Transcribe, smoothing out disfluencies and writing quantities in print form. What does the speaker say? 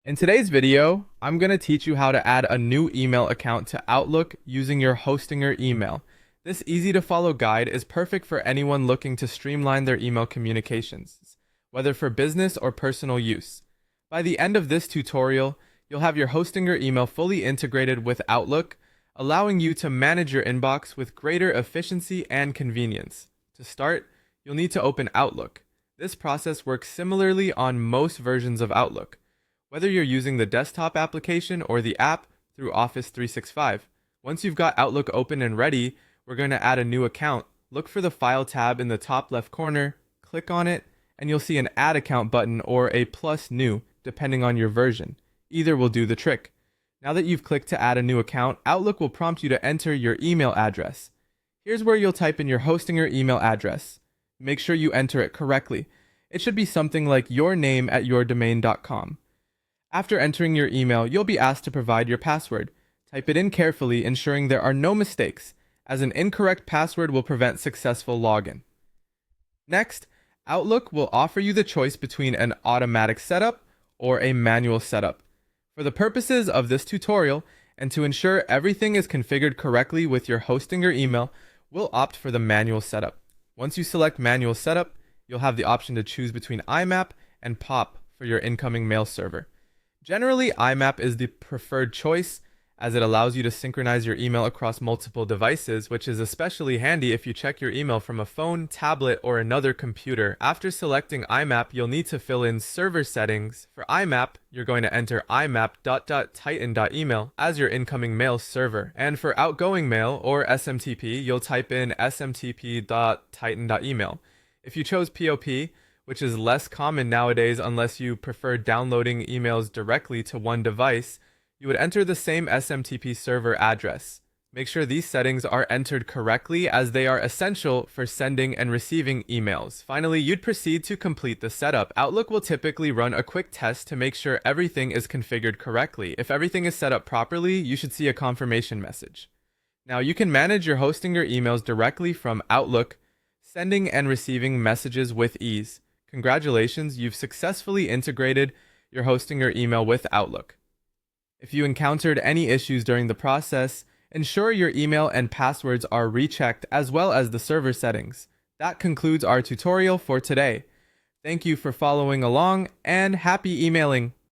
In today's video, I'm going to teach you how to add a new email account to Outlook using your Hostinger email. This easy to follow guide is perfect for anyone looking to streamline their email communications, whether for business or personal use. By the end of this tutorial, you'll have your Hostinger email fully integrated with Outlook, allowing you to manage your inbox with greater efficiency and convenience. To start, you'll need to open Outlook. This process works similarly on most versions of Outlook, whether you're using the desktop application or the app through Office 365. Once you've got Outlook open and ready, we're going to add a new account. Look for the File tab in the top left corner, click on it, and you'll see an Add Account button or a plus new, depending on your version. Either will do the trick. Now that you've clicked to add a new account, Outlook will prompt you to enter your email address. Here's where you'll type in your Hostinger email address. Make sure you enter it correctly. It should be something like yourname@yourdomain.com. After entering your email, you'll be asked to provide your password. Type it in carefully, ensuring there are no mistakes, as an incorrect password will prevent successful login. Next, Outlook will offer you the choice between an automatic setup or a manual setup. For the purposes of this tutorial, and to ensure everything is configured correctly with your Hostinger email, we'll opt for the manual setup. Once you select manual setup, you'll have the option to choose between IMAP and POP for your incoming mail server. Generally, IMAP is the preferred choice as it allows you to synchronize your email across multiple devices, which is especially handy if you check your email from a phone, tablet, or another computer. After selecting IMAP, you'll need to fill in server settings. For IMAP, you're going to enter imap.titan.email as your incoming mail server. And for outgoing mail, or SMTP, you'll type in smtp.titan.email. If you chose POP, which is less common nowadays unless you prefer downloading emails directly to one device, you would enter the same SMTP server address. Make sure these settings are entered correctly as they are essential for sending and receiving emails. Finally, you'd proceed to complete the setup. Outlook will typically run a quick test to make sure everything is configured correctly. If everything is set up properly, you should see a confirmation message. Now, you can manage your Hostinger emails directly from Outlook, sending and receiving messages with ease. Congratulations, you've successfully integrated your Hostinger email with Outlook. If you encountered any issues during the process, ensure your email and passwords are rechecked as well as the server settings. That concludes our tutorial for today. Thank you for following along and happy emailing!